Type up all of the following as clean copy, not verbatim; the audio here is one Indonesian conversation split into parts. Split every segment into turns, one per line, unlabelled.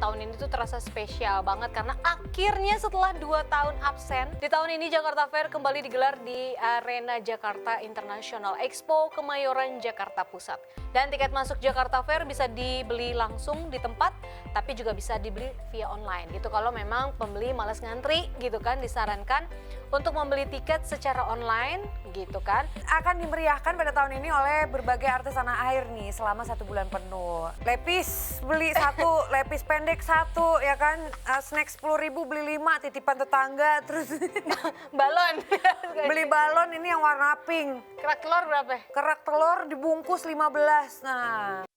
tahun ini tuh terasa spesial banget karena akhirnya setelah 2 tahun absen, di tahun ini Jakarta Fair kembali digelar di Arena Jakarta International Expo Kemayoran, Jakarta Pusat. Dan tiket masuk Jakarta Fair bisa dibeli langsung di tempat, tapi juga bisa dibeli via online gitu. Kalau memang pembeli malas ngantri gitu kan, disarankan untuk membeli tiket secara online gitu kan.
Akan dimeriahkan pada tahun ini oleh berbagai artis tanah air nih selama 1 bulan penuh. Lepis beli 1, lepis pendek 1 ya kan, snack 10.000 beli 5, titipan tetangga, terus
Balon.
beli balon ini yang warna pink.
Kerak telur berapa?
Kerak telur dibungkus 15. Nah,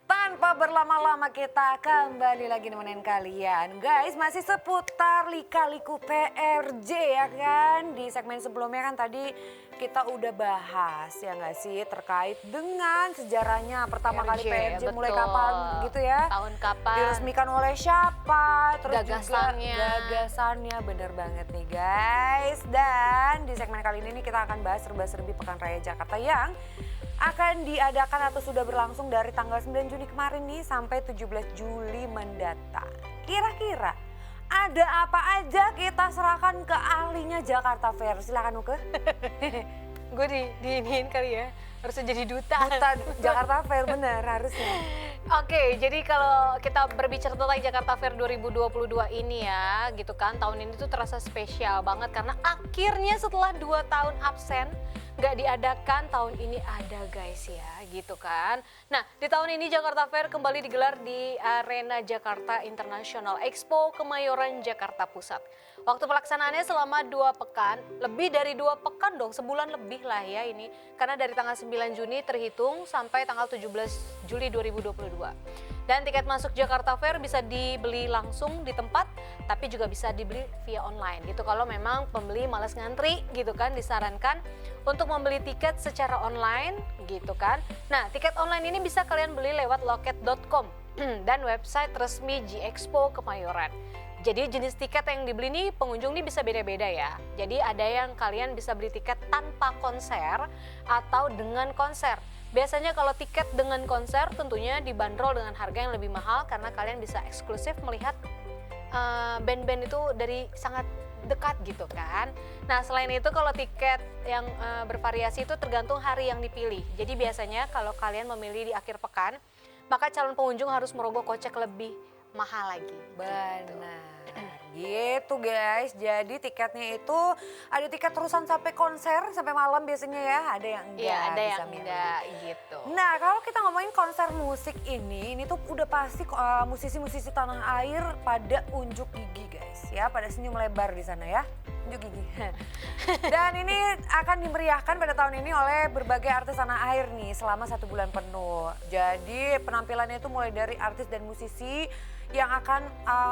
tanpa berlama-lama kita kembali lagi nemenin kalian. Guys, masih seputar lika-liku PRJ ya kan. Di segmen sebelumnya kan tadi kita udah bahas ya nggak sih terkait dengan sejarahnya pertama kali PRJ mulai
betul.
kapan gitu ya.
Tahun kapan?
Diresmikan oleh siapa, terus
Gagasannya.
juga gagasannya, bener banget nih guys. Dan di segmen kali ini nih kita akan bahas serba-serbi Pekan Raya Jakarta yang akan diadakan atau sudah berlangsung dari tanggal 9 Juni kemarin nih sampai 17 Juli mendatang. Kira-kira ada apa aja, kita serahkan ke ahlinya Jakarta Fair. Silakan Uke.
Gue diiniin kali ya, harusnya jadi duta.
Duta Jakarta Fair, bener harusnya.
Oke, jadi kalau kita berbicara tentang Jakarta Fair 2022 ini ya, gitu kan, tahun ini tuh terasa spesial banget karena akhirnya setelah 2 tahun absen, nggak diadakan, tahun ini ada guys ya, gitu kan. Nah, di tahun ini Jakarta Fair kembali digelar di Arena Jakarta International Expo Kemayoran, Jakarta Pusat. Waktu pelaksanaannya selama 2 pekan, lebih dari 2 pekan dong, sebulan lebih lah ya ini. Karena dari tanggal 9 Juni terhitung sampai tanggal 17 Juli 2022. Dan tiket masuk Jakarta Fair bisa dibeli langsung di tempat, tapi juga bisa dibeli via online gitu. Kalau memang pembeli malas ngantri gitu kan, disarankan untuk membeli tiket secara online gitu kan. Nah, tiket online ini bisa kalian beli lewat loket.com dan website resmi G-Expo Kemayoran. Jadi jenis tiket yang dibeli nih pengunjung nih bisa beda-beda ya. Jadi ada yang kalian bisa beli tiket tanpa konser atau dengan konser. Biasanya kalau tiket dengan konser tentunya dibanderol dengan harga yang lebih mahal karena kalian bisa eksklusif melihat band-band itu dari sangat dekat gitu kan. Nah, selain itu kalau tiket yang bervariasi itu tergantung hari yang dipilih. Jadi biasanya kalau kalian memilih di akhir pekan, maka calon pengunjung harus merogoh kocek lebih mahal lagi.
Benar. Gitu guys, jadi tiketnya itu ada tiket terusan sampai konser, sampai malam biasanya ya, ada yang enggak.
Iya, ada
bisa
yang
milih.
enggak gitu.
Nah, kalau kita ngomongin konser musik ini tuh udah pasti musisi-musisi tanah air pada unjuk gigi guys ya, pada senyum lebar di sana ya. Unjuk gigi. Dan ini akan dimeriahkan pada tahun ini oleh berbagai artis tanah air nih selama 1 bulan penuh. Jadi penampilannya itu mulai dari artis dan musisi yang akan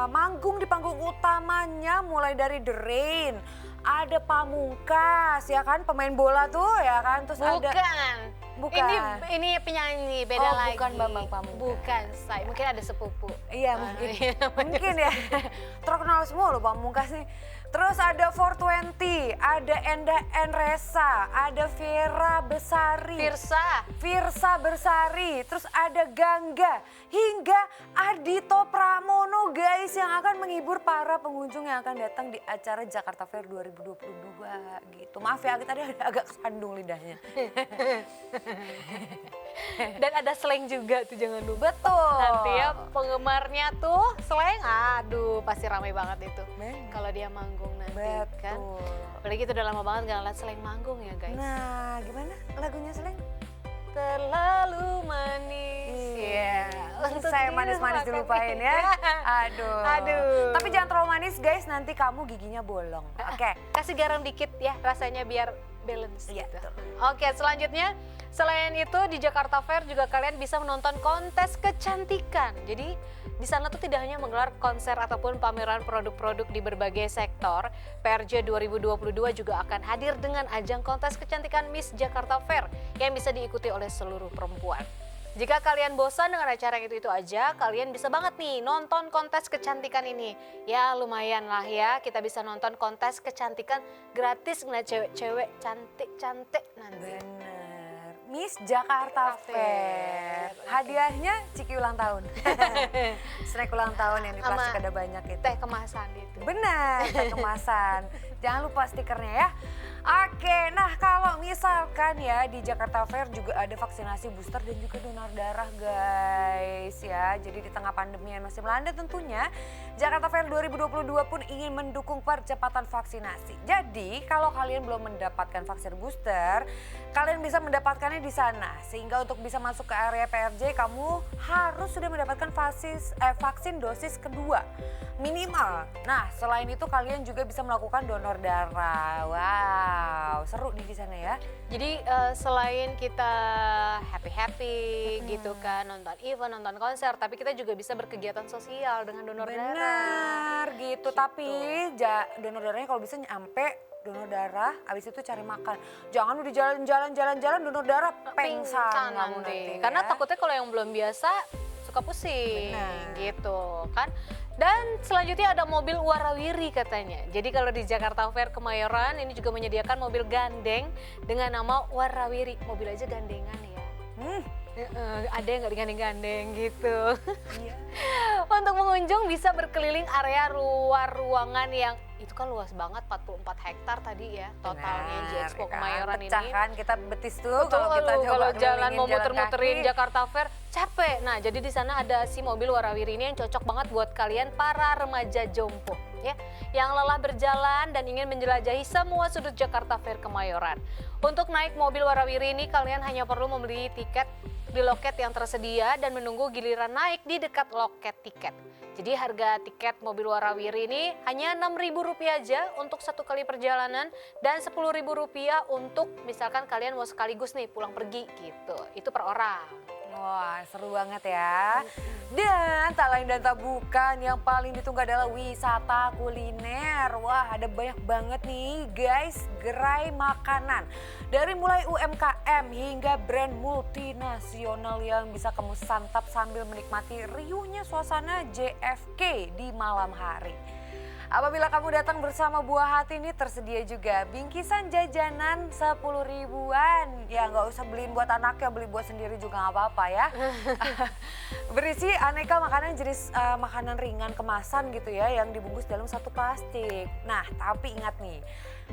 manggung di panggung utamanya, mulai dari The Rain, ada Pamungkas ya kan, pemain bola tuh ya kan, terus ada bukan.
Ini penyanyi beda lagi.
Bukan Bambang Pamungkas.
Bukan, saya mungkin ada sepupu.
Iya mungkin ya. Terkenal semua loh Pamungkas nih. Terus ada 420, ada Enda Enresa, ada Vera Besari. Virsa Bersari, terus ada Gangga, hingga Ardhito Pramono guys yang akan menghibur para pengunjung yang akan datang di acara Jakarta Fair 2022 gitu. Maaf ya, tadi agak kesandung lidahnya.
Dan ada slang juga tuh, jangan lupa.
Betul.
Nanti ya penggemarnya tuh slang, aduh pasti ramai banget itu. Kalau dia manggung nanti kan. Apalagi itu udah lama banget gak ngeliat slang manggung ya guys.
Nah, gimana lagunya Slang?
Terlalu manis.
Iya. Saya manis-manis dilupain ya. Aduh. Tapi jangan terlalu manis guys, nanti kamu giginya bolong. Oke.
Kasih garam dikit ya rasanya biar balance
Iya,
gitu.
betul.
Oke, selanjutnya Selain itu di Jakarta Fair juga kalian bisa menonton kontes kecantikan. Jadi di sana tuh tidak hanya menggelar konser ataupun pameran produk-produk di berbagai sektor, PRJ 2022 juga akan hadir dengan ajang kontes kecantikan Miss Jakarta Fair yang bisa diikuti oleh seluruh perempuan. Jika kalian bosan dengan acara yang itu aja, kalian bisa banget nih nonton kontes kecantikan ini. Ya lumayan lah ya, kita bisa nonton kontes kecantikan gratis ngeliat cewek-cewek cantik-cantik nanti.
Bener. Miss Jakarta Fair.
Oke.
Hadiahnya Ciki ulang tahun. Snack ulang tahun yang di
Sama
plastik ada banyak itu.
Teh kemasan itu.
Benar, teh kemasan. Jangan lupa stikernya ya. Oke, nah kalau misalkan ya di Jakarta Fair juga ada vaksinasi booster dan juga donor darah guys ya. Jadi di tengah pandemi yang masih melanda tentunya Jakarta Fair 2022 pun ingin mendukung percepatan vaksinasi. Jadi kalau kalian belum mendapatkan vaksin booster, kalian bisa mendapatkannya di sana. Sehingga untuk bisa masuk ke area PRJ kamu harus sudah mendapatkan vaksin dosis kedua minimal. Nah selain itu kalian juga bisa melakukan donor darah. Wow, seru nih di sana ya.
Jadi selain kita happy-happy gitu kan, nonton event, nonton konser, tapi kita juga bisa berkegiatan sosial dengan donor darah.
Benar gitu. Tapi donor darahnya kalau bisa nyampe donor darah, habis itu cari makan. Jangan udah jalan-jalan donor darah pengsan kamu nanti.
Karena
ya.
takutnya kalau yang belum biasa suka pusing.
Benar.
Gitu kan. Dan selanjutnya ada mobil warawiri katanya. Jadi kalau di Jakarta Fair Kemayoran ini juga menyediakan mobil gandeng dengan nama warawiri. Mobil aja gandengan ya. Ada yang nggak digandeng-gandeng gitu.
Iya.
Untuk pengunjung bisa berkeliling area luar ruangan yang itu kan luas banget, 44 hektar tadi ya totalnya
Benar,
J-Expo
ya kan?
Kemayoran
Pecah
ini.
kan kita betis tuh
Betul,
kalau kita coba
kalau jalan
ngelilingin
mau
jalan
muter-muterin
kaki.
Jakarta Fair capek. Nah, jadi di sana ada si mobil warawiri ini yang cocok banget buat kalian para remaja jompo ya, yang lelah berjalan dan ingin menjelajahi semua sudut Jakarta Fair Kemayoran. Untuk naik mobil warawiri ini kalian hanya perlu membeli tiket di loket yang tersedia dan menunggu giliran naik di dekat loket tiket. Jadi harga tiket mobil warawiri ini hanya Rp6.000 aja untuk satu kali perjalanan dan Rp10.000 untuk misalkan kalian mau sekaligus nih pulang pergi gitu. Itu per orang.
Wah seru banget ya. Dan tak lain dan tak bukan yang paling ditunggu adalah wisata kuliner. Wah ada banyak banget nih guys gerai makanan. Dari mulai UMKM hingga brand multinasional yang bisa kamu santap sambil menikmati riuhnya suasana JFK di malam hari. Apabila kamu datang bersama buah hati ini tersedia juga bingkisan jajanan 10 ribuan. Ya nggak usah beliin buat anaknya, beli buat sendiri juga nggak apa-apa ya. Berisi aneka makanan jenis makanan ringan kemasan gitu ya yang dibungkus dalam satu plastik. Nah tapi ingat nih,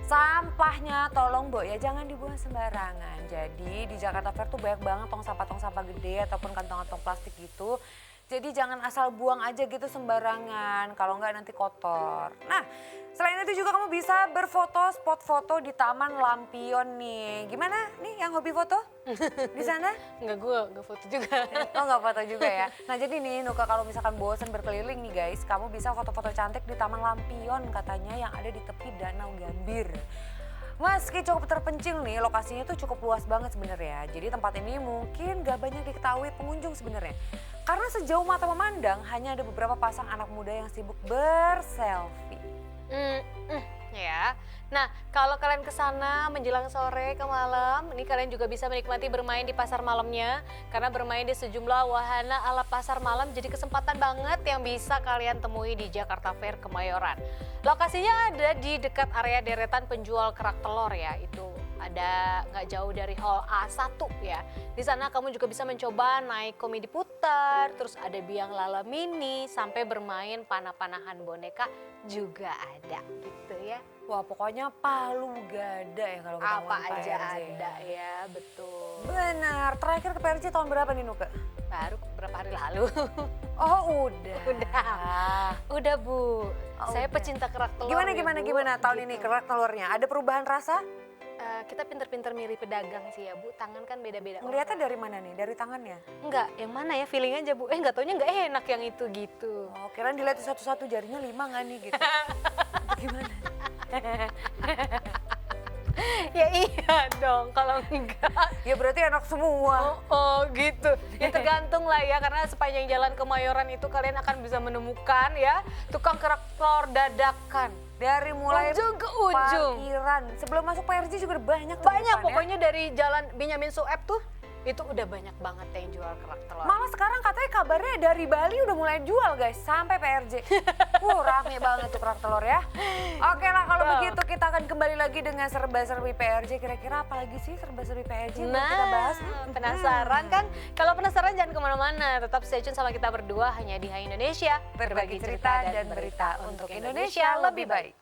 sampahnya tolong ya jangan dibuang sembarangan. Jadi di Jakarta Fair tuh banyak banget tong sampah gede ataupun kantong-kantong plastik gitu. Jadi jangan asal buang aja gitu sembarangan, kalau enggak nanti kotor. Nah, selain itu juga kamu bisa berfoto spot foto di Taman Lampion nih. Gimana nih yang hobi foto di sana?
Enggak, gue enggak foto juga.
Oh nggak foto juga ya. Nah jadi nih Nuka kalau misalkan bosan berkeliling nih guys, kamu bisa foto-foto cantik di Taman Lampion katanya yang ada di tepi Danau Gambir. Meski cukup terpencil nih, lokasinya tuh cukup luas banget sebenarnya. Jadi tempat ini mungkin gak banyak diketahui pengunjung sebenarnya. Karena sejauh mata memandang hanya ada beberapa pasang anak muda yang sibuk berselfie.
Ya. Nah, kalau kalian ke sana menjelang sore ke malam, ini kalian juga bisa menikmati bermain di pasar malamnya. Karena bermain di sejumlah wahana ala pasar malam jadi kesempatan banget yang bisa kalian temui di Jakarta Fair Kemayoran. Lokasinya ada di dekat area deretan penjual kerak telur ya, itu ada nggak jauh dari Hall A1 ya. Di sana kamu juga bisa mencoba naik komedi putar, terus ada biang lala mini, sampai bermain panah-panahan boneka juga ada gitu ya.
Wah pokoknya palu gak ada ya kalau kita
Apa
ngomongin
aja
PRJ.
ada ya, betul.
Benar, terakhir ke PRJ tahun berapa nih Nuka?
Baru beberapa hari lalu.
Oh udah.
Udah Bu, saya
udah.
pecinta kerak telur.
Gimana
ya, Bu.
tahun
Gitu.
ini kerak telurnya? Ada perubahan rasa?
Kita pinter-pinter milih pedagang sih ya Bu, tangan kan beda-beda.
Ngeliatnya dari mana nih? Dari tangannya?
Enggak, yang mana ya, feeling aja Bu. Nggak taunya nggak enak yang itu gitu.
Oh kirain dilihat satu-satu jarinya 5 nggak nih gitu. Gimana?
Ya iya dong, kalau enggak.
Ya berarti enak semua.
Oh gitu. Ya tergantung lah ya, karena sepanjang jalan Kemayoran itu kalian akan bisa menemukan ya tukang kerak telur dadakan.
Dari mulai
Ujung ke ujung.
parkiran. Sebelum masuk PRJ juga udah banyak tuh
Banyak
di depan, ya.
pokoknya dari jalan Benyamin Sueb tuh, itu udah banyak banget yang jual kerak telur.
Malah sekarang katanya kabarnya dari Bali udah mulai jual guys, sampai PRJ. Rame banget tuh kerak telur ya. Oke lah kalau
Betul.
begitu kita akan kembali lagi dengan serba-serbi PRJ. Kira-kira apa lagi sih serba-serbi PRJ yang mau kita bahas?
Penasaran kan? Kalau penasaran jangan kemana-mana, tetap stay tune sama kita berdua hanya di Hai Indonesia.
Berbagi cerita dan berita untuk Indonesia lebih baik.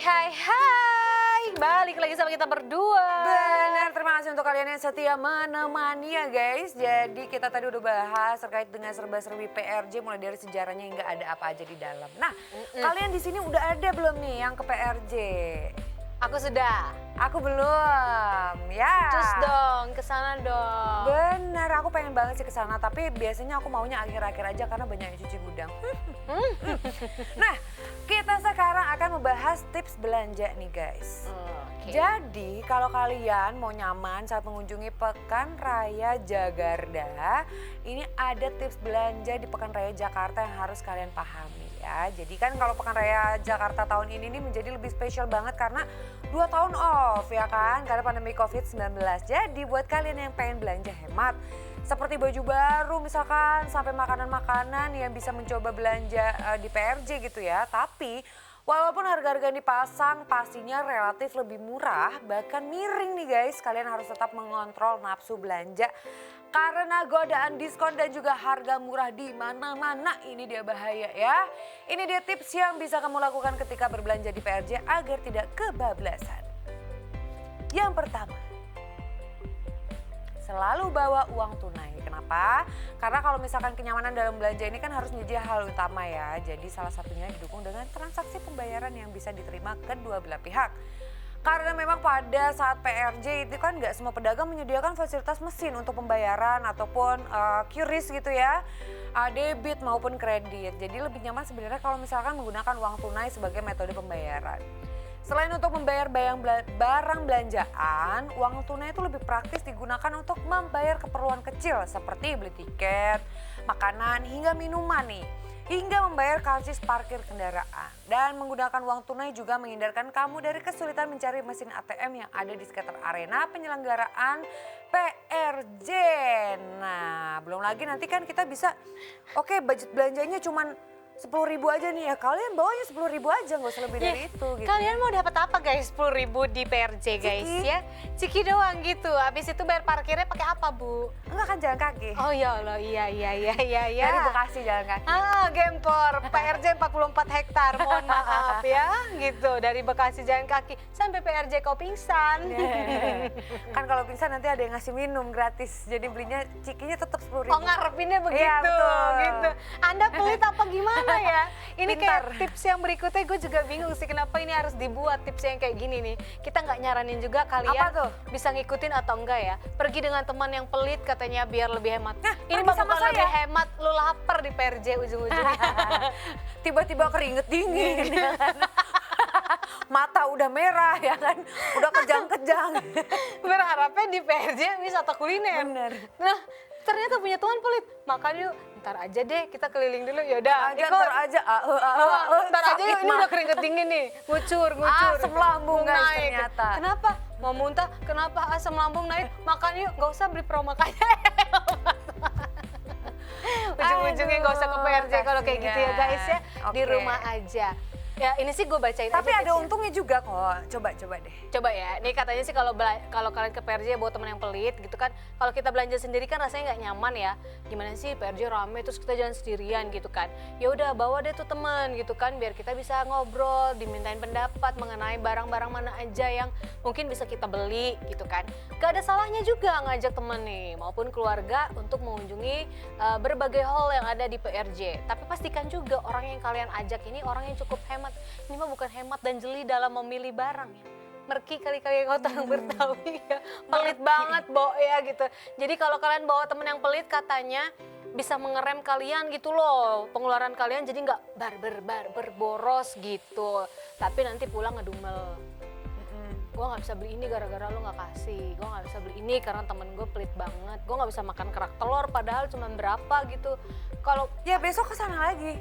Hai, balik lagi sama kita berdua.
Benar, terima kasih untuk kalian yang setia menemani ya guys. Jadi kita tadi udah bahas terkait dengan serba-serbi PRJ mulai dari sejarahnya hingga ada apa aja di dalam. Nah, kalian di sini udah ada belum nih yang ke PRJ?
Aku sudah.
Aku belum, ya.
Terus dong, kesana dong.
Bener, aku pengen banget sih ke sana, tapi biasanya aku maunya akhir-akhir aja karena banyak yang cuci gudang. Nah, kita sekarang akan membahas tips belanja nih guys.
Oke.
Jadi kalau kalian mau nyaman saat mengunjungi Pekan Raya Jagarda, ini ada tips belanja di Pekan Raya Jakarta yang harus kalian pahami ya. Jadi kan kalau Pekan Raya Jakarta tahun ini nih menjadi lebih spesial banget karena 2 tahun off ya kan, karena pandemi COVID-19. Jadi buat kalian yang pengen belanja hemat, seperti baju baru misalkan, sampai makanan-makanan yang bisa mencoba belanja di PRJ gitu ya. Tapi walaupun harga-harga yang dipasang pastinya relatif lebih murah, bahkan miring nih guys, kalian harus tetap mengontrol nafsu belanja. Karena godaan diskon dan juga harga murah di mana-mana ini dia bahaya ya. Ini dia tips yang bisa kamu lakukan ketika berbelanja di PRJ agar tidak kebablasan. Yang pertama, selalu bawa uang tunai. Kenapa? Karena kalau misalkan kenyamanan dalam belanja ini kan harus menjadi hal utama ya. Jadi salah satunya didukung dengan transaksi pembayaran yang bisa diterima kedua belah pihak. Karena memang pada saat PRJ itu kan nggak semua pedagang menyediakan fasilitas mesin untuk pembayaran ataupun QRIS gitu ya, debit maupun kredit. Jadi lebih nyaman sebenarnya kalau misalkan menggunakan uang tunai sebagai metode pembayaran. Selain untuk membayar barang belanjaan, uang tunai itu lebih praktis digunakan untuk membayar keperluan kecil seperti beli tiket, makanan hingga minuman nih. Hingga membayar karcis parkir kendaraan. Dan menggunakan uang tunai juga menghindarkan kamu dari kesulitan mencari mesin ATM yang ada di sekitar arena penyelenggaraan PRJ. Nah, belum lagi nanti kan kita bisa, oke, budget belanjanya cuman 10.000 aja nih ya, kalian bawanya 10.000 aja, nggak usah lebih dari itu gitu.
Kalian mau dapat apa guys 10.000 di PRJ guys?
Ciki.
Ya ciki doang gitu, habis itu bayar parkirnya pakai apa bu?
Enggak kan jalan kaki.
Oh ya Allah, iya.
Dari Bekasi jalan kaki.
Gempor, PRJ 44 hektar, mohon maaf ya, gitu. Dari Bekasi jalan kaki sampai PRJ kau pingsan.
Kan kalau pingsan nanti ada yang ngasih minum gratis, jadi belinya cikinya tetap 10.000.
Oh ngarepinnya begitu,
Iya, betul.
gitu. Anda pelit apa gimana ya? Ini
Pintar.
kayak tips yang berikutnya gue juga bingung sih kenapa ini harus dibuat tips yang kayak gini nih. Kita nggak nyaranin juga kalian
Apa tuh?
bisa ngikutin atau enggak ya. Pergi dengan teman yang pelit katanya biar lebih hemat.
Nah,
Ini
pergi
mah
sama
bukan lebih
saya.
hemat, lu lapar di PRJ ujung-ujungnya.
Tiba-tiba keringet dingin ya kan. Mata udah merah ya kan, udah kejang-kejang.
Berharapnya di PRJ wisata kuliner.
Bener.
Nah, ternyata punya teman pelit. Makanya yuk, ntar aja deh kita keliling dulu. Yaudah, ikut.
Ntar aja,
Ntar aja yuk,
sakit
ini
mah.
udah keringet dingin nih. Ngucur.
Asam lambung, guys,
Naik.
ternyata.
Kenapa? Mau muntah, kenapa asam lambung naik? Makan yuk, gak usah beli promakanya. Ujung-ujungnya gak usah ke PRJ kalau kayak gitu ya guys ya. Di
Oke.
rumah aja. Ya ini sih gue bacain
Tapi
aja
ada
tipsnya.
untungnya juga kok. Coba deh.
Coba ya, nih katanya sih kalau kalian ke PRJ bawa teman yang pelit gitu kan, kalau kita belanja sendiri kan rasanya nggak nyaman ya. Gimana sih PRJ rame terus kita jalan sendirian gitu kan? Ya udah bawa deh tuh teman gitu kan, biar kita bisa ngobrol, dimintain pendapat mengenai barang-barang mana aja yang mungkin bisa kita beli gitu kan. Gak ada salahnya juga ngajak teman nih maupun keluarga untuk mengunjungi berbagai hall yang ada di PRJ. Tapi pastikan juga orang yang kalian ajak ini orang yang cukup hemat. Ini mah bukan hemat dan jeli dalam memilih barang ya. Merki kali-kali kau tak Bertawi ya. Pelit banget Bo ya gitu. Jadi kalau kalian bawa temen yang pelit katanya bisa mengerem kalian gitu loh, pengeluaran kalian jadi nggak boros gitu. Tapi nanti pulang ngedumel. Gue nggak bisa beli ini gara-gara lo nggak kasih, gue nggak bisa beli ini karena temen gue pelit banget, gue nggak bisa makan kerak telur padahal cuma berapa gitu. Kalau
Ya besok kesana lagi.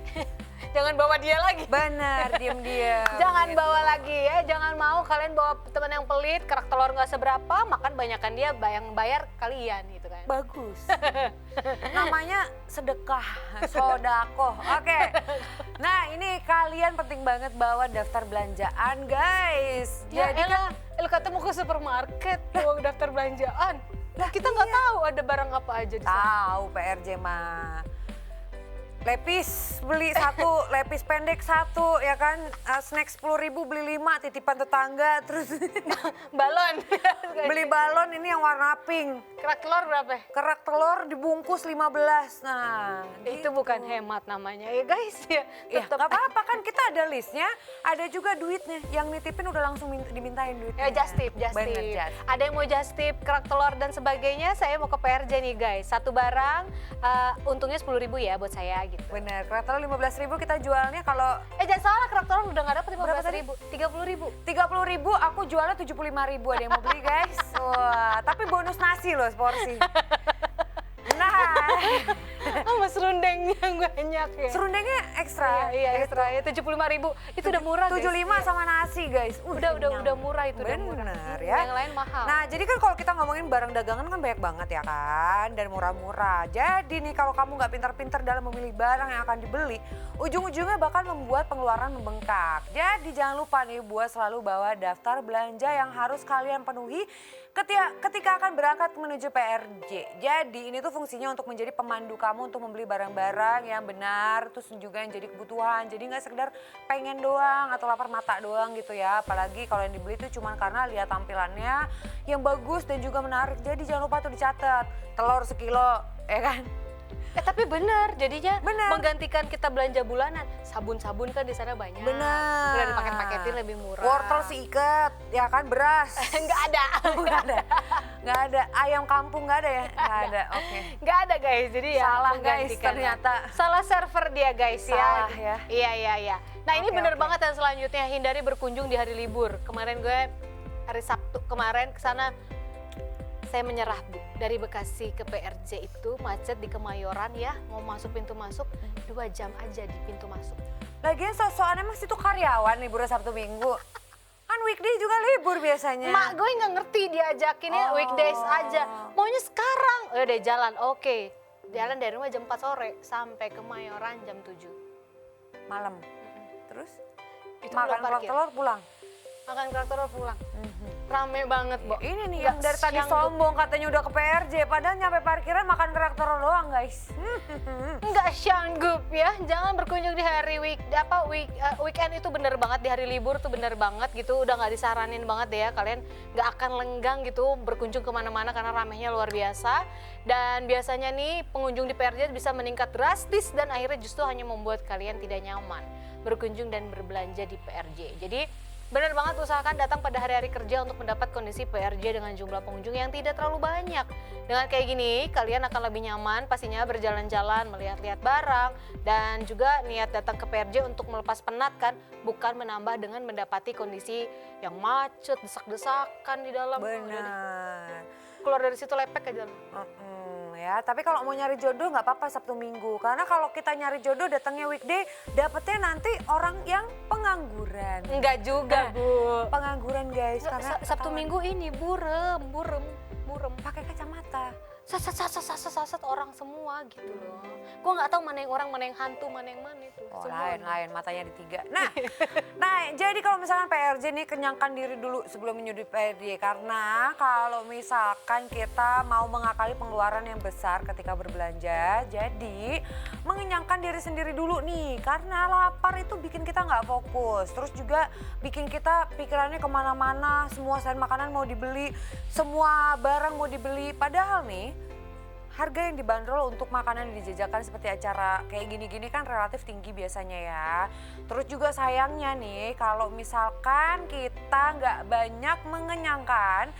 jangan bawa dia lagi.
Bener, diem-diem.
Jangan
gitu.
bawa lagi ya, jangan mau kalian bawa teman yang pelit, kerak telur nggak seberapa, makan banyakan dia, yang bayar kalian gitu kan.
Bagus. Namanya sedekah, sodakoh. Oke. Nah ini kalian penting banget bawa daftar belanjaan guys.
Ya
Jadi kan
El kata mau ke supermarket, bawa daftar belanjaan. Kita nggak tahu ada barang apa aja di sana.
tahu PRJ mah. Lepis beli satu, lepis pendek satu, ya kan, snack 10.000 beli 5, titipan tetangga, terus
Balon.
beli balon ini yang warna pink.
Kerak telur berapa?
Kerak telur dibungkus 15. Nah,
Itu bukan hemat namanya ya guys ya.
ya
Tetep.
nggak apa-apa kan kita ada listnya, ada juga duitnya. Yang nitipin udah langsung dimintain duitnya.
Ya just tip, just
Bener,
tip.
just.
Ada yang mau just tip, kerak telur dan sebagainya, saya mau ke PRJ nih guys. Satu barang, untungnya 10.000 ya buat saya gitu.
Bener, kerak telur 15.000 kita jualnya kalau
Jangan salah, kerak telur udah nggak dapet
Berapa tadi?
15.000, 30.000.
30.000 aku jualnya 75.000, ada yang mau beli guys. Wah, tapi bonus nasi loh seporsi. Nah,
Sama serundengnya banyak ya.
serundengnya ekstra.
Iya, ekstra ya 75.000. Itu udah murah guys.
75 sama nasi guys.
Udah
kenyang.
murah itu, udah murah.
Bener ya.
Yang lain mahal.
Nah jadi kan kalau kita ngomongin barang dagangan kan banyak banget ya kan. Dan murah-murah. Jadi nih kalau kamu nggak pintar-pintar dalam memilih barang yang akan dibeli, ujung-ujungnya bakal membuat pengeluaran membengkak. Jadi jangan lupa nih buat selalu bawa daftar belanja yang harus kalian penuhi ketika akan berangkat menuju PRJ. Jadi ini tuh fungsinya untuk menjadi pemandu kamu untuk membeli barang-barang yang benar, terus juga yang jadi kebutuhan. Jadi nggak sekedar pengen doang atau lapar mata doang gitu ya. Apalagi kalau yang dibeli itu cuma karena lihat tampilannya yang bagus dan juga menarik. Jadi jangan lupa tuh dicatat, telur sekilo, ya kan?
Tapi benar, jadinya
Benar.
menggantikan kita belanja bulanan. Sabun-sabun kan di sana banyak.
Benar.
Udah dipaket-paketin lebih murah.
Wortel siikat, ya kan, beras.
Nggak ada.
Nggak ada. Nggak ada. Ayam kampung nggak ada ya? Nggak ada, oke.
Nggak ada guys, jadi ya
Salah, guys,
menggantikan.
ternyata.
Salah server dia guys
Salah
ya.
ya.
Iya. Nah ini
Oke,
bener
oke.
banget yang selanjutnya, hindari berkunjung di hari libur. Kemarin gue hari Sabtu kemarin kesana, saya menyerah Bu. Dari Bekasi ke PRJ itu macet di Kemayoran ya, mau masuk pintu masuk 2 jam aja di pintu masuk.
Lagian sosokan emang situ karyawan liburnya Sabtu Minggu. Kan weekday juga libur biasanya.
Mak gue nggak ngerti diajakinnya
Oh.
weekdays aja. Maunya sekarang. Oh udah jalan, oke. Jalan dari rumah jam 4 sore sampai Kemayoran jam 7.
Malam. Terus?
Itu
Makan
belum
kerak
parkir.
telur pulang.
Makan kerak telur pulang. Rame banget, Bo.
Ya, ini nih
Nggak
yang dari tadi
siang
sombong katanya udah ke PRJ. Padahal nyampe parkiran makan kerak telur doang guys.
Nggak sanggup ya, jangan berkunjung di hari weekend itu bener banget, di hari libur tuh bener banget gitu, udah nggak disaranin banget deh ya, kalian nggak akan lenggang gitu berkunjung kemana-mana karena ramenya luar biasa. Dan biasanya nih pengunjung di PRJ bisa meningkat drastis dan akhirnya justru hanya membuat kalian tidak nyaman berkunjung dan berbelanja di PRJ. Jadi benar banget, usahakan datang pada hari-hari kerja untuk mendapat kondisi PRJ dengan jumlah pengunjung yang tidak terlalu banyak. Dengan kayak gini, kalian akan lebih nyaman pastinya berjalan-jalan, melihat-lihat barang, dan juga niat datang ke PRJ untuk melepas penat kan, bukan menambah dengan mendapati kondisi yang macet, desak-desakan di dalam.
Benar.
Keluar dari situ lepek aja.
Ya, tapi kalau mau nyari jodoh nggak apa-apa Sabtu Minggu. Karena kalau kita nyari jodoh datangnya weekday, dapetnya nanti orang yang pengangguran.
Enggak juga, Bu.
Pengangguran guys. Karena
Sabtu
ketahuan
Minggu ini burem.
pakai kacamata.
Sat orang semua gitu loh. Gue nggak tahu mana yang orang, mana yang hantu, mana yang mana itu.
Oh,
Semua.
lain matanya di 3. Nah, jadi kalau misalkan PRJ nih kenyangkan diri dulu sebelum menyudut PRJ. Karena kalau misalkan kita mau mengakali pengeluaran yang besar ketika berbelanja, jadi mengenyangkan diri sendiri dulu nih. Karena lapar itu bikin kita nggak fokus. Terus juga bikin kita pikirannya kemana-mana, semua selain makanan mau dibeli, semua barang mau dibeli. Padahal nih, harga yang dibanderol untuk makanan yang dijajakan seperti acara kayak gini-gini kan relatif tinggi biasanya ya. Terus juga sayangnya nih kalau misalkan kita nggak banyak mengenyangkan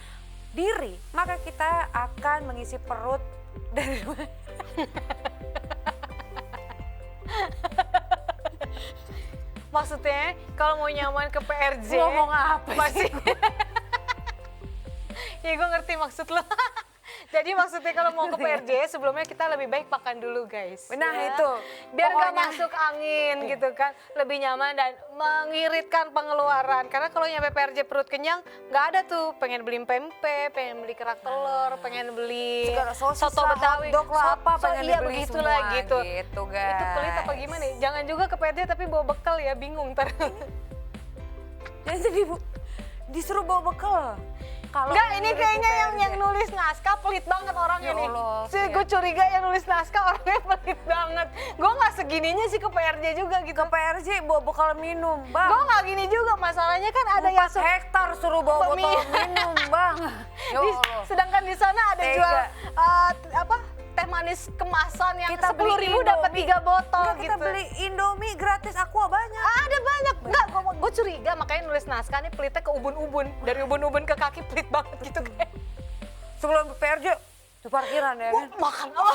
diri, maka kita akan mengisi perut dari
Maksudnya kalau mau nyaman ke PRJ
Ngomong apa sih?
masih ya gue ngerti maksud lo. Jadi maksudnya kalau mau ke PRJ sebelumnya kita lebih baik makan dulu guys.
Nah,
ya.
itu.
Biar nggak
Pokoknya.
masuk angin gitu kan. Lebih nyaman dan mengiritkan pengeluaran. Karena kalau nyampe PRJ perut kenyang nggak ada tuh. Pengen beli pempek, pengen beli kerak telur, pengen beli
Segala sosis
soto
lah,
Betawi.
hotdog lah, apa pengen
iya
dibeli
begitulah
semua
gitu.
gitu, guys.
Itu pelit apa gimana ya? Jangan juga ke PRJ tapi bawa bekal ya, bingung ntar.
Jadi disuruh bawa bekal. Kalau
Enggak, ini
menurut
kayaknya
PRJ.
yang nulis naskah pelit banget orangnya
Ya
nih.
Allah,
Sih,
ya.
gue curiga yang nulis naskah orangnya pelit banget. Gue nggak segininya sih ke PRJ juga gitu.
Ke PRJ bawa bekal minum, Bang.
Gue nggak gini juga, masalahnya kan ada
4
yang
hektar suruh bawa botol minum, Bang. Ya
Di-
Allah.
sedangkan di sana ada
Tega.
jual apa teh manis kemasan yang
Kita beli
10.000 dapat
Indomie.
3 botol
Enggak,
gitu.
kita beli Indomie gratis Aqua banyak.
Ada banyak, enggak, gue curiga makanya nulis naskah nih pelitnya ke ubun-ubun. Dari ubun-ubun ke kaki pelit banget gitu kayak.
Sebelum ke PRJ di parkiran ya kan.
Makan apa?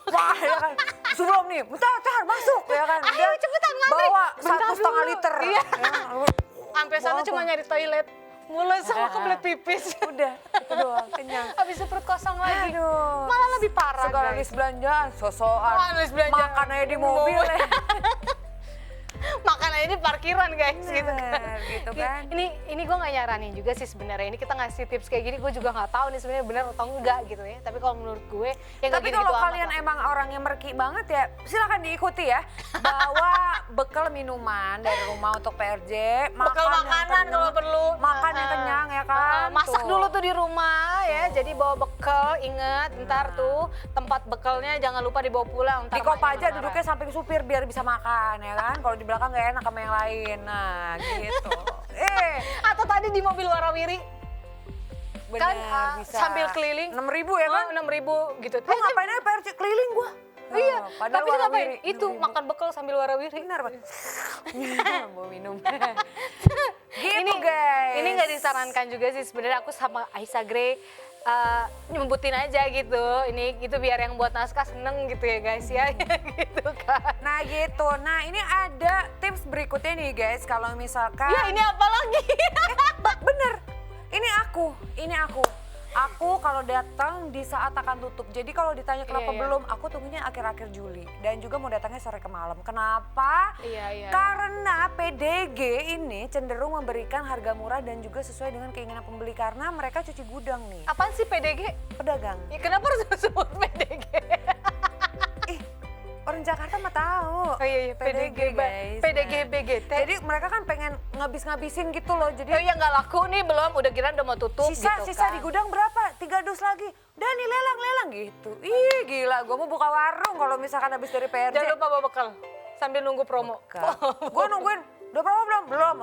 Wah, ya kan. Sebelum nih, bentar masuk ya kan.
Ayo cepetan ngantri.
Bawa
Bentar
1,5
dulu.
liter.
Iya.
Ya kan.
Sampai sana
Bawa
cuma
apa?
nyari toilet. Mulai sama kebelet pipis.
Udah, itu doang, kenyang.
Habis itu perut kosong lagi.
Aduh.
Malah lebih parah
Segala
guys.
list belanjaan, sosokan.
Oh, list belanjaan.
Makan aja di mobil ya.
Makan aja di parkiran guys gitu kan.
Bener, gitu kan.
Ini gue nggak nyaranin juga sih sebenarnya. Ini kita ngasih tips kayak gini gue juga nggak tahu nih sebenarnya benar atau enggak gitu ya. Tapi kalau menurut gue ya nggak
Tapi
gitu-gitu
kalau
amat
kalian
lah.
emang orang yang merki banget ya, silakan diikuti ya. Bawa bekal minuman dari rumah untuk PRJ,
Bekal
yang
makanan
kenyang,
kalau perlu.
makan yang kenyang ya kan.
Masak
Tuh.
dulu tuh di rumah ya. Jadi bawa bekal, ingat ntar tuh tempat bekalnya jangan lupa dibawa pulang. Ntar
Di kop
emaknya
aja
marah-marah.
duduknya samping supir biar bisa makan ya kan. Kalau di belakang nggak enak sama yang lain. Nah gitu.
Atau tadi di mobil warawiri
Bener,
kan
bisa.
sambil keliling
6.000 ya kan?
6.000 gitu.
Gua ngapain aja PRJ keliling gua.
Iya,
padahal
tapi ngapain?
warawiri,
Itu
6.000.
makan bekal sambil warawiri.
Benar, Pak. Mau minum. Gitu
Ini
guys.
Ini nggak disarankan juga sih sebenarnya aku sama Aisyah Grey nyembutin aja gitu. Ini gitu biar yang buat naskah seneng gitu ya guys ya. Gitu kan.
Nah gitu, nah ini ada tips berikutnya nih guys, kalau misalkan
Ya ini apa lagi?
bener, ini aku kalau datang di saat akan tutup. Jadi kalau ditanya kenapa
Iya, iya.
belum, aku tunggunya akhir-akhir Juli dan juga mau datangnya sore ke malam. Kenapa?
Iya.
Karena PDG ini cenderung memberikan harga murah dan juga sesuai dengan keinginan pembeli karena mereka cuci gudang nih,
Apaan sih PDG?
pedagang.
Ya, kenapa harus sebut PDG?
Ih, orang Jakarta mah tahu.
Oh iya, PDG
guys.
PDG
Nah,
BGT.
Jadi mereka kan pengen ngabis-ngabisin gitu loh. Jadi
Oh ya nggak laku nih belum, udah kira udah mau tutup
sisa
gitu
sisa
kan.
di gudang berapa? 3 dus lagi. Udah nih lelang gitu. Ih gila, gue mau buka warung kalau misalkan habis dari PRJ.
Jangan lupa bawa bekal sambil nunggu promo.
Gue nungguin, udah promo belum? Belum.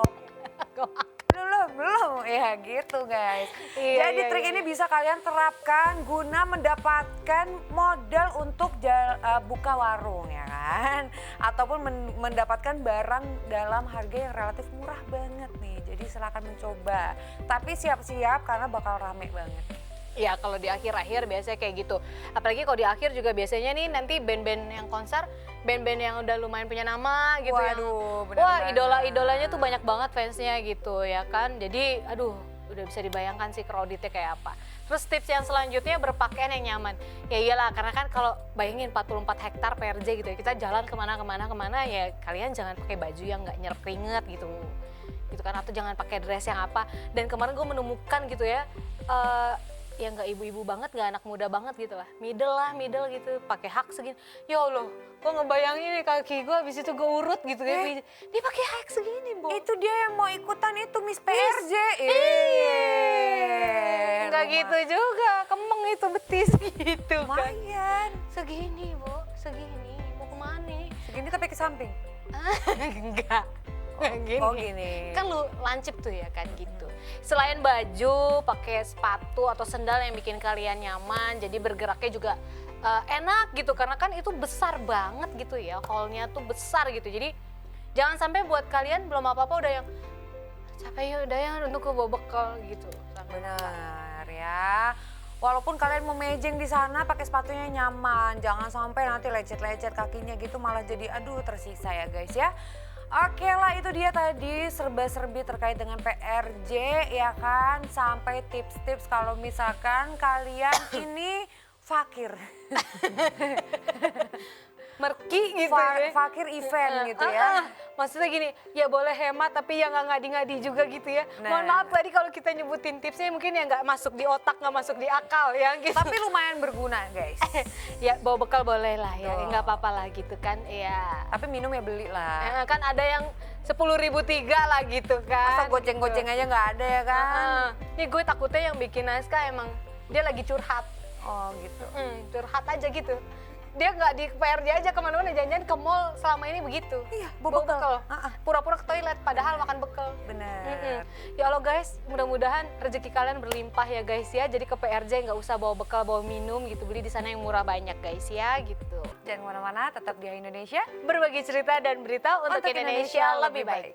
Belum. Ya gitu guys.
Iya,
Jadi
iya,
trik
iya.
ini bisa kalian terapkan guna mendapatkan modal untuk buka warung ya kan. Ataupun mendapatkan barang dalam harga yang relatif murah banget nih. Jadi silakan mencoba. Tapi siap-siap karena bakal rame banget.
Ya kalau di akhir-akhir biasanya kayak gitu. Apalagi kalau di akhir juga biasanya nih nanti band-band yang konser, band-band yang udah lumayan punya nama gitu.
Waduh, bener
Wah
banget.
idola-idolanya tuh banyak banget fansnya gitu ya kan. Jadi aduh udah bisa dibayangkan sih crowdednya kayak apa. Terus tips yang selanjutnya berpakaian yang nyaman. Ya iyalah karena kan kalau bayangin 44 hektar PRJ gitu ya. Kita jalan kemana ya kalian jangan pakai baju yang nggak nyerap keringet gitu. Gitu kan, atau jangan pakai dress yang apa. Dan kemarin gue menemukan gitu ya. Yang nggak ibu-ibu banget, nggak anak muda banget gitu lah, middle gitu, pakai hak segini. Ya Allah, gue ngebayangin nih kaki gue, habis itu gue urut gitu ya. Dia pakai hak segini, Bo.
Itu dia yang mau ikutan itu Miss PRJ.
Nggak gitu juga, kemeng itu betis gitu kan.
Lumayan.
Segini, Bo, segini. Mau kemana?
Segini tapi ke samping.
Enggak. Gini.
Oh gini.
Kan lu lancip tuh ya kan gitu. Selain baju, pakai sepatu atau sendal yang bikin kalian nyaman, jadi bergeraknya juga enak gitu karena kan itu besar banget gitu ya, hallnya tuh besar gitu. Jadi jangan sampai buat kalian belum apa-apa udah yang capek ya udah ya untuk ke bawa bekal gitu.
Benar ya. Walaupun kalian mau mejeng di sana pakai sepatunya nyaman, jangan sampai nanti lecet-lecet kakinya gitu malah jadi aduh tersiksa ya guys ya. Oke lah, itu dia tadi serba-serbi terkait dengan PRJ ya kan, sampai tips-tips kalau misalkan kalian ini fakir.
Merki gitu ya.
Fakir event gitu ya.
Maksudnya gini, ya boleh hemat tapi ya nggak ngadi-ngadi juga gitu ya. Mohon maaf tadi kalau kita nyebutin tipsnya mungkin ya nggak masuk di otak, nggak masuk di akal ya gitu.
Tapi lumayan berguna guys.
Ya bawa bekal boleh lah ya,
Betul.
nggak apa-apa lah gitu kan. Ya.
Tapi minum ya beli lah.
Kan ada yang 10.000 tiga lah gitu kan.
Masa goceng-goceng aja nggak ada ya kan?
Nih gue takutnya yang bikin naskah emang dia lagi curhat.
Oh gitu.
Curhat aja gitu. Dia nggak di PRJ aja kemana-mana, jangan-jangan ke mall selama ini begitu.
Iya, bawa bekal.
Pura-pura ke toilet padahal makan bekal.
Bener.
Ya Allah guys, mudah-mudahan rezeki kalian berlimpah ya guys ya. Jadi ke PRJ nggak usah bawa bekal, bawa minum gitu. Beli di sana yang murah banyak guys ya gitu.
Jangan kemana-mana, tetap di Indonesia.
Berbagi cerita dan berita untuk Indonesia lebih baik.